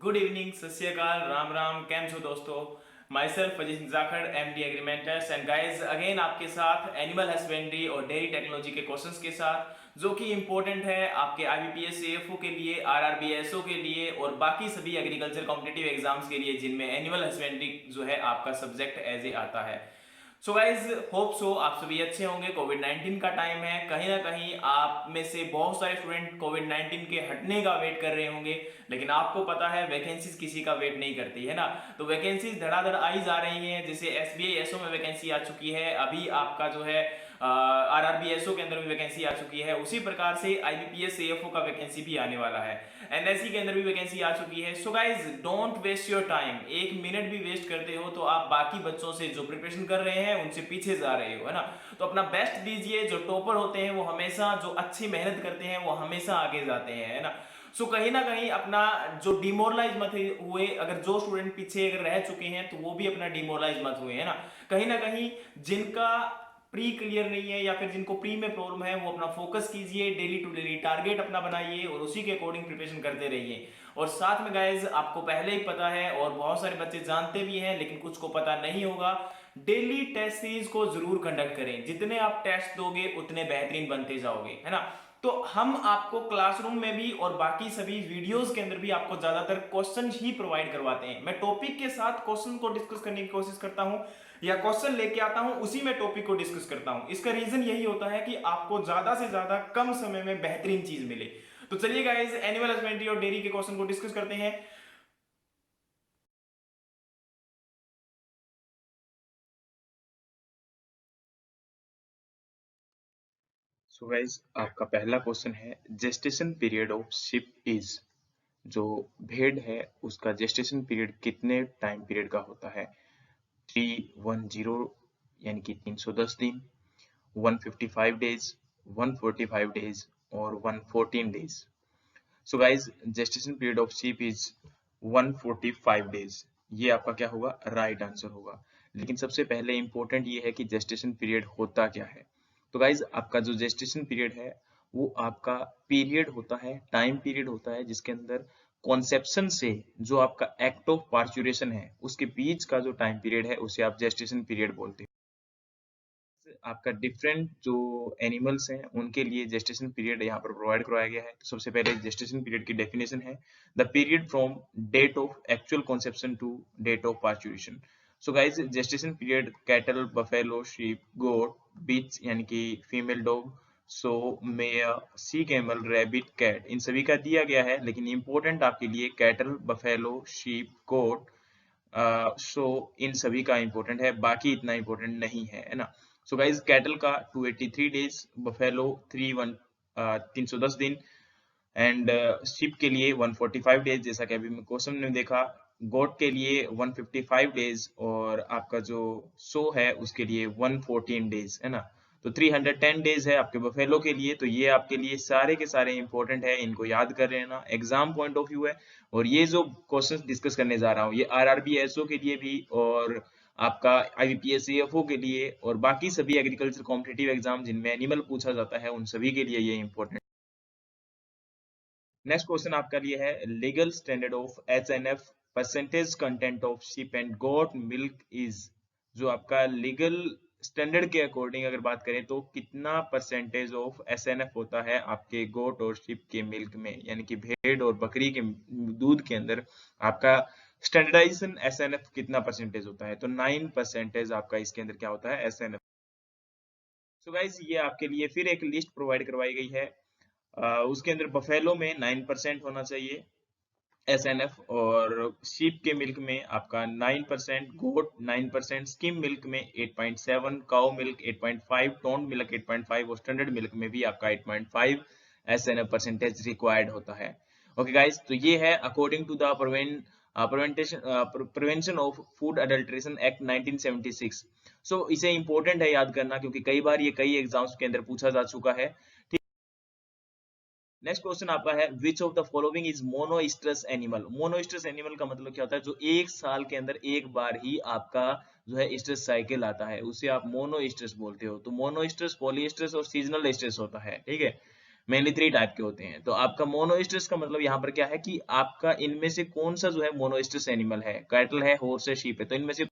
Good evening, सत श्री अकाल, राम राम, कैम छो दोस्तों। Myself Ajit Singh Jakhar, MD Agrimentors and guys again आपके साथ एनिमल हस्बेंड्री और डेयरी टेक्नोलॉजी के क्वेश्चंस के साथ जो कि इंपॉर्टेंट है आपके IBPS AFO के लिए, RRB SO के लिए और बाकी सभी एग्रीकल्चर कॉम्पिटिटिव एग्जाम्स के लिए जिनमें एनिमल हस्बेंड्री जो है आपका सब्जेक्ट एज ए आता है। सो गाइज होप सो आप सभी अच्छे होंगे। कोविड 19 का टाइम है, कहीं ना कहीं आप में से बहुत सारे स्टूडेंट कोविड 19 के हटने का वेट कर रहे होंगे, लेकिन आपको पता है वैकेंसीज किसी का वेट नहीं करती है ना। तो वैकेंसीज धड़ाधड़ आई जा रही हैं, जैसे SBI SO में वैकेंसी आ चुकी है, अभी आपका जो है RRB SO के अंदर भी वैकेंसी आ चुकी है, उसी प्रकार से IBPS AFO का वैकेंसी भी आने वाला है, NSE के अंदर भी वैकेंसी आ चुकी है। So guys don't waste your time, एक मिनट भी वेस्ट करते हो तो आप बाकी बच्चों से जो प्रिपरेशन कर रहे हैं उनसे पीछे जा रहे हो, है ना। तो अपना बेस्ट दीजिए। जो टॉपर होते हैं वो हमेशा, जो अच्छी मेहनत करते हैं वो हमेशा आगे जाते हैं, है ना। सो कहीं ना कहीं अपना जो डिमोरलाइज मत हुए, अगर जो स्टूडेंट पीछे अगर रह चुके हैं तो वो भी अपना डिमोरलाइज मत हुए, है ना कहीं जिनका प्री क्लियर नहीं है या फिर जिनको प्री में प्रॉब्लम है वो अपना फोकस कीजिए, डेली टू डेली टारगेट अपना बनाइए और उसी के अकॉर्डिंग प्रिपरेशन करते रहिए। और साथ में गाइज आपको पहले ही पता है और बहुत सारे बच्चे जानते भी हैं लेकिन कुछ को पता नहीं होगा, डेली टेस्ट सीरीज को जरूर कंडक्ट करें। जितने आप टेस्ट दोगे उतने बेहतरीन बनते जाओगे, है ना। तो हम आपको क्लासरूम में भी और बाकी सभी वीडियोस के अंदर भी आपको ज्यादातर क्वेश्चन ही प्रोवाइड करवाते हैं। मैं टॉपिक के साथ क्वेश्चन को डिस्कस करने की कोशिश करता हूं या क्वेश्चन लेके आता हूं, उसी में टॉपिक को डिस्कस करता हूं। इसका रीजन यही होता है कि आपको ज्यादा से ज्यादा कम समय में बेहतरीन चीज मिले। तो चलिए गाइस एनिमल हस्बेंड्री और डेयरी के क्वेश्चन को डिस्कस करते हैं। सो गाइज आपका पहला क्वेश्चन है gestation period of ship is. जो भेड़ है उसका जेस्टेशन पीरियड कितने टाइम पीरियड का होता है? 310 यानी कि 310 दिन, 155 डेज, 145 डेज और 114 days. So guys gestation period of ship is 145 days. ये आपका क्या होगा? राइट आंसर होगा। लेकिन सबसे पहले इंपॉर्टेंट ये है कि जेस्टेशन पीरियड होता क्या है। तो गाइज आपका जो जेस्टेशन पीरियड है वो आपका पीरियड होता है, टाइम पीरियड होता है जिसके अंदर कॉन्सेप्शन से जो आपका एक्ट ऑफ पार्चुरेशन है उसके बीच का जो टाइम पीरियड है उसे आप जेस्टेशन पीरियड बोलते हैं। आपका डिफरेंट जो एनिमल्स हैं उनके लिए जेस्टेशन पीरियड यहाँ पर प्रोवाइड करवाया गया है। तो सबसे पहले जेस्टेशन पीरियड की डेफिनेशन है the period from date of actual conception to date of parturition. So guys gestation period cattle, buffalo, sheep, goat, bitch यानी कि female dog, so mare, she camel, rabbit, cat, इन सभी का दिया गया है। लेकिन इंपॉर्टेंट आपके लिए cattle, buffalo, sheep, goat, so इन सभी का इंपॉर्टेंट है, बाकी इतना इंपॉर्टेंट नहीं है ना। सो गाइज कैटल का 283 डेज, बफेलो 310 दिन एंड शिप के लिए 145 डेज, जैसा कि अभी मैं क्वेश्चन में देखा। गोट के लिए 155 डेज और आपका जो सो है उसके लिए 114 डेज, है ना। तो 310 डेज है आपके बफेलो के लिए। तो ये आपके लिए सारे के सारे इंपॉर्टेंट है, इनको याद कर लेना, एग्जाम पॉइंट ऑफ व्यू है। और ये जो क्वेश्चंस डिस्कस करने जा रहा हूँ ये RRB SO के लिए भी और आपका IBPS AFO के लिए और बाकी सभी एग्रीकल्चर कॉम्पिटिटिव एग्जाम जिनमें एनिमल पूछा जाता है उन सभी के लिए ये इंपॉर्टेंट। नेक्स्ट क्वेश्चन आपका लिए है legal standard of HNF percentage content of sheep and goat milk is. जो आपका लीगल स्टैंडर्ड के अकॉर्डिंग अगर बात करें तो कितना परसेंटेज ऑफ SNF होता है आपके गोट और शिप के मिल्क में, यानी कि भेड़ और बकरी के दूध के अंदर आपका स्टैंडर्डाइजेशन SNF कितना परसेंटेज होता है? तो 9% आपका इसके अंदर क्या होता है? SNF। सो गाइज ये आपके लिए फिर एक लिस्ट प्रोवाइड करवाई गई है। उसके अंदर बफेलो में 9% होना चाहिए SNF, और शीप के मिल्क में आपका 9%, गोट 9%, स्किम मिल्क में 8.7, काउ मिल्क 8.5, टोन मिल्क 8.5 और स्टैंडर्ड मिल्क में भी आपका 8.5 SNF परसेंटेज रिक्वायर्ड होता है। ओके गाइस, तो ये है according to the prevention of food adulteration act 1976। So इसे इंपॉर्टेंट है याद करना क्योंकि कई बार ये कई एग्जाम्स के अंदर पूछा जा चुका है। नेक्स्ट क्वेश्चन आपका है which of the following is monoestrous animal. Monoestrous animal का मतलब क्या होता है? जो एक साल के अंदर एक बार ही आपका जो है स्ट्रेस साइकिल आता है उसे आप मोनोइस्ट्रस बोलते हो। तो मोनोइस्ट्रस, पॉलीइस्ट्रस और सीजनल स्ट्रेस होता है, ठीक है। मेनली 3 टाइप के होते हैं। तो आपका मोनोइस्टस का मतलब यहाँ पर क्या है कि आपका इनमें से कौन सा जो है मोनोइस्टस एनिमल है, कैटल है, हॉर्स है, शीप है, तो इनमें से।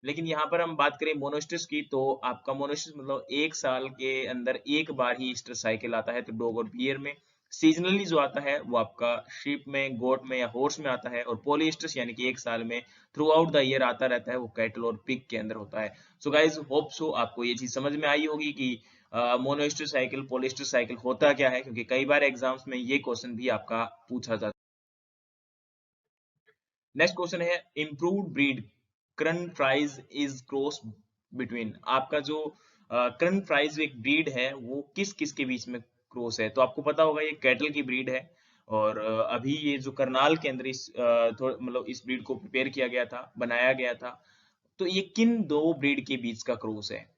लेकिन यहाँ पर हम बात करें मोनोस्टस की, तो आपका मोनोस्टस मतलब 1 साल के अंदर 1 बार ही ईस्टर साइकिल आता है, तो डॉग और बियर में। सीजनली जो आता है वो आपका शीप में, गोट में या हॉर्स में आता है, और पॉलीस्टस यानी कि 1 साल में थ्रू आउट द ईयर आता रहता है, वो कैटल और पिग के अंदर होता है। सो गाइज होप सो आपको ये चीज समझ में आई होगी कि मोनोस्टर साइकिल, पॉलीस्टर साइकिल होता क्या है, क्योंकि कई बार एग्जाम्स में ये क्वेश्चन भी आपका पूछा जाता है। नेक्स्ट क्वेश्चन है improved breed Karan Fries is cross between. आपका जो करन फ्राइज एक ब्रीड है वो किस किस के बीच में क्रॉस है, तो आपको पता होगा ये कैटल की ब्रीड है। और अभी ये जो करनाल के अंदर इस मतलब इस ब्रीड को प्रिपेयर किया गया था, बनाया गया था। तो ये किन दो ब्रीड के बीच का क्रॉस है?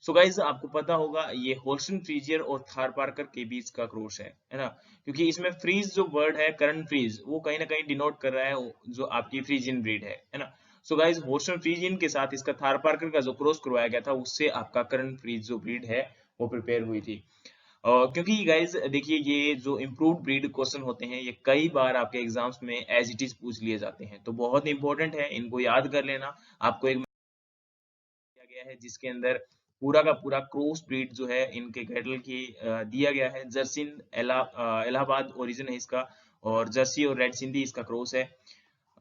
सो गाइज आपको पता होगा ये होल्स्टन फ्रीजियर और थार पार्कर के बीच का क्रॉस है ना। क्योंकि इसमें फ्रीज जो वर्ड है, करंट फ्रीज, वो कहीं ना कहीं डिनोट कर रहा है जो आपकी फ्रीजियन ब्रीड है ना। सो गाइज होल्स्टन फ्रीजियन के साथ इसका थार पार्कर का जो क्रॉस करवाया गया था, उससे आपका करंट फ्रीज जो ब्रीड है वो प्रिपेयर हुई थी। क्योंकि गाइज देखिए ये जो इम्प्रूव्ड ब्रीड क्वेश्चन होते हैं ये कई बार आपके एग्जाम्स में एज इट इज पूछ लिए जाते हैं, तो बहुत इंपॉर्टेंट है, इनको याद कर लेना। आपको एक किया गया है जिसके अंदर पूरा का पूरा क्रॉस ब्रीड जो है इनके कैटल की दिया गया है। जर्सिन इलाहाबाद ओरिजिन है इसका, और जर्सी और रेड सिंधी इसका क्रॉस है।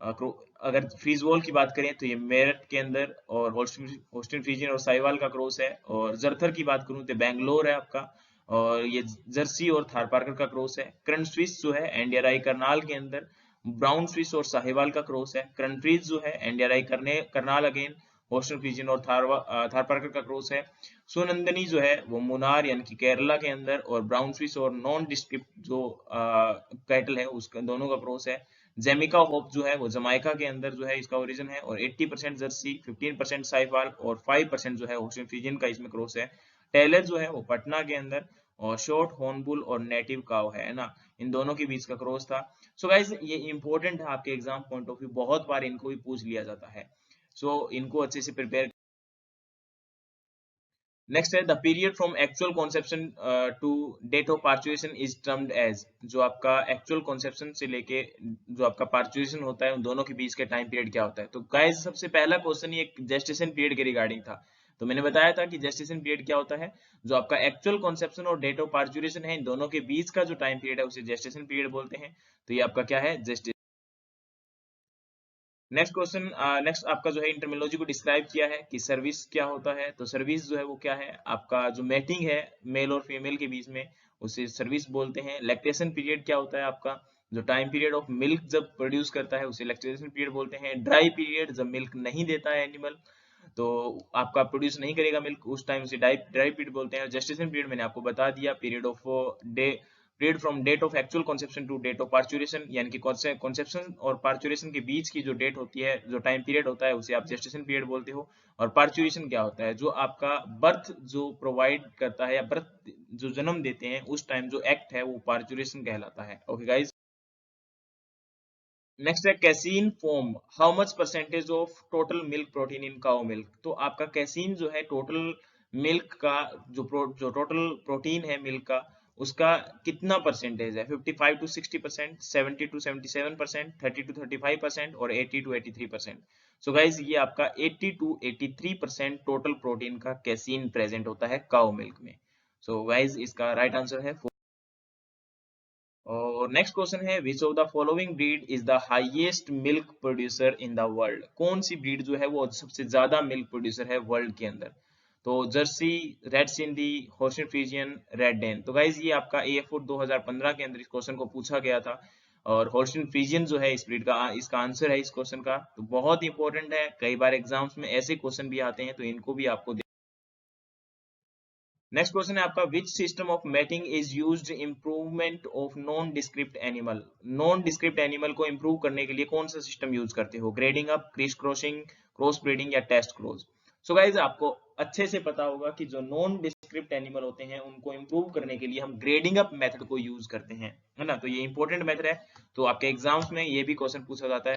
अगर फ्रीजवॉल की बात करें तो ये मेरठ के अंदर, और होस्टन फ्रीजियन और साहिवाल का क्रॉस है। और जर्थर की बात करूं तो बैंगलोर है आपका, और ये जर्सी और थार पार्कर का क्रॉस है। करन स्विस जो है एनडीआरआई करनाल के अंदर, ब्राउन स्विस और साहिवाल का क्रॉस है। करन फ्रीज जो है एनडीआरआई करनाल अगेन, होस्टन फ्रीजियन और थार पार्कर का क्रॉस है। सोनंदनी जो है वो मुनार यानी कि केरला के अंदर, और ब्राउन स्विस और नॉन डिस्क्रिप्ट जो कैटल है उसका दोनों का क्रॉस है। जेमिका होप जो है वो जमाइका के अंदर जो है इसका ओरिजिन है, और 80% जर्सी, 15% साइफाल और 5% जो है होस्टन फ्रीजियन का इसमें क्रॉस है। टेलर जो है वो पटना के अंदर, और शॉर्ट हॉर्नबुल और नेटिव काव है ना, इन दोनों के बीच का क्रॉस था। सो गाइस ये इंपॉर्टेंट है आपके एग्जाम पॉइंट ऑफ व्यू, बहुत बार इनको भी पूछ लिया जाता है। सो इनको अच्छे से प्रिपेयर। नेक्स्ट है the period from actual conception to date of parturition is termed as. जो आपका एक्चुअल कॉन्सेप्शन से लेके जो आपका पार्चुएशन होता है उन दोनों के बीच का टाइम पीरियड क्या होता है? तो गाइस सबसे पहला क्वेश्चन ये जेस्टेशन पीरियड के रिगार्डिंग था। तो मैंने बताया था कि जेस्टेशन पीरियड क्या होता है, जो आपका एक्चुअल कॉन्सेप्शन और डेट ऑफ पार्चुएशन है इन दोनों के बीच का जो टाइम पीरियड है उसे जेस्टेशन पीरियड बोलते हैं। तो ये आपका क्या है, जेस्टेशन। नेक्स्ट क्वेश्चन, नेक्स्ट आपका जो है इंटरमिनोलॉजी को डिस्क्राइब किया है कि सर्विस क्या होता है। तो सर्विस जो है वो क्या है, आपका जो मैटिंग है मेल और फीमेल के बीच में उसे सर्विस बोलते हैं। लैक्टेशन पीरियड क्या होता है, आपका जो टाइम पीरियड ऑफ मिल्क जब प्रोड्यूस करता है उसे लैक्टेशन पीरियड बोलते हैं। ड्राई पीरियड जब मिल्क नहीं देता है एनिमल, तो आपका प्रोड्यूस नहीं करेगा मिल्क, उस टाइम उसे ड्राई पीरियड बोलते हैं। जेस्टेशन पीरियड मैंने आपको बता दिया, period of day, period from date of actual conception to date of parturition, यानी कि कॉन्सेप्शन और पार्चुरेशन के बीच की जो डेट होती है, जो टाइम पीरियड होता है उसे आप जेस्टेशन पीरियड बोलते हो। और पार्चुरेशन क्या होता है, जो आपका बर्थ जो प्रोवाइड करता है या बर्थ जो जन्म देते हैं उस टाइम जो एक्ट है वो पार्चुरेशन कहलाता है। ओके गाइज, नेक्स्ट है casein form how much percentage of total milk protein in cow milk. तो आपका कैसीन जो है टोटल मिल्क का जो टोटल प्रोटीन है मिल्क का, उसका कितना परसेंटेज है? 55 टू 60%, 70 टू 77%, 30 टू 35% और 80 टू 83%। सो गाइज ये आपका 80 टू 83% टोटल प्रोटीन का कैसीन प्रेजेंट होता है काउ मिल्क में। सो गाइज इसका राइट आंसर है। और नेक्स्ट क्वेश्चन है which of the following breed is the highest milk producer in the world. कौन सी ब्रीड जो है वो सबसे ज्यादा मिल्क प्रोड्यूसर है वर्ल्ड के अंदर? तो Jersey, Red Sindhi, Holstein Friesian, Red Dane. तो गाइज ये आपका AF 2015 के अंदर इस क्वेश्चन को पूछा गया था, और होस्टन फ्रीजियन जो है इस ब्रीड का इसका आंसर है इस क्वेश्चन का। तो बहुत इंपॉर्टेंट है, कई बार एग्जाम्स में ऐसे क्वेश्चन भी आते हैं, तो इनको भी आपको। नेक्स्ट क्वेश्चन है आपका which system of mating is used improvement of non descript animal. Non descript animal को इम्प्रूव करने के लिए कौन सा सिस्टम यूज करते हो? Grading up, criss crossing, cross breeding या टेस्ट क्रॉस। सो गाइज आपको अच्छे से पता होगा कि जो नॉन डिस्क्रिप्ट एनिमल होते हैं उनको इम्प्रूव करने के लिए हम ग्रेडिंग अप मेथड को यूज करते हैं, है ना। तो ये इंपॉर्टेंट मेथड है, तो आपके एग्जाम्स में ये भी क्वेश्चन पूछा जाता है।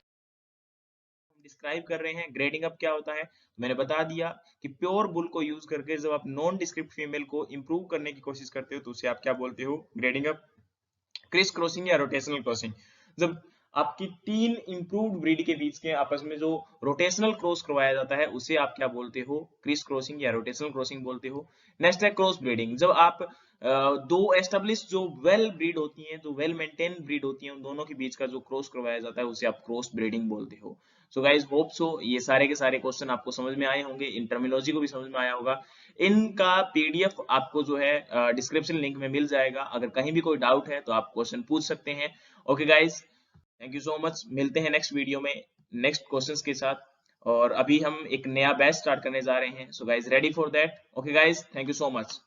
डिस्क्राइब कर रहे हैं। ग्रेडिंग अप क्या होता है, मैंने बता दिया कि प्योर बुल को यूज करके जब आप नॉन डिस्क्रिप्ट फीमेल को इंप्रूव करने की कोशिश करते हो तो उसे आप क्या बोलते हो, ग्रेडिंग अप। क्रिस क्रॉसिंग या रोटेशनल क्रॉसिंग, जब आपकी तीन इंप्रूव्ड ब्रीड के बीच के आपस में जो रोटेशनल क्रॉस करवाया जाता है उसे आप क्या बोलते हो, क्रिस क्रॉसिंग या रोटेशनल क्रॉसिंग बोलते हो। नेक्स्ट है क्रॉस ब्रीडिंग, जब आप दो एस्टेब्लिश जो वेल ब्रीड होती हैं, जो वेल मेंटेन ब्रीड होती हैं, उन दोनों के बीच का जो क्रॉस करवाया जाता है उसे आप क्रॉस ब्रीडिंग बोलते हो। सो गाइस होप सो ये सारे के सारे क्वेश्चन आपको समझ में आए होंगे, इन टर्मिनोलॉजी को भी समझ में आया होगा। इनका पीडीएफ आपको जो है डिस्क्रिप्शन लिंक में मिल जाएगा, अगर कहीं भी कोई डाउट है तो आप क्वेश्चन पूछ सकते हैं। Okay guys, thank you so much, मिलते हैं नेक्स्ट वीडियो में नेक्स्ट क्वेश्चंस के साथ। और अभी हम एक नया बैच स्टार्ट करने जा रहे हैं, so guys ready for that. Okay guys, thank you so much.